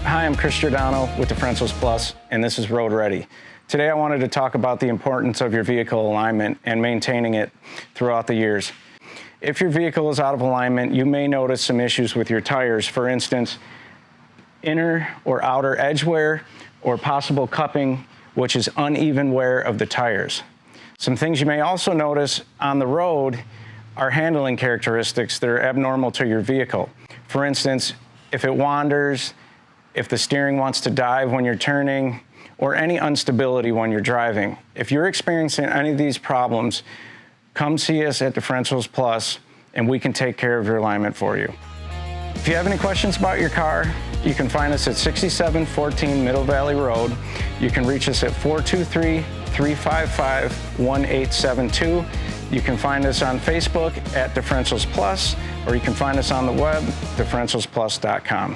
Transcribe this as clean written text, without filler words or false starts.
Hi, I'm Chris Giordano with Differentials Plus, and this is Road Ready. Today I wanted to talk about the importance of your vehicle alignment and maintaining it throughout the years. If your vehicle is out of alignment, you may notice some issues with your tires. For instance, inner or outer edge wear or possible cupping, which is uneven wear of the tires. Some things you may also notice on the road are handling characteristics that are abnormal to your vehicle. For instance, if it wanders, if the steering wants to dive when you're turning, or any instability when you're driving. If you're experiencing any of these problems, come see us at Differentials Plus, and we can take care of your alignment for you. If you have any questions about your car, you can find us at 6714 Middle Valley Road. You can reach us at 423-355-1872. You can find us on Facebook at Differentials Plus, or you can find us on the web, differentialsplus.com.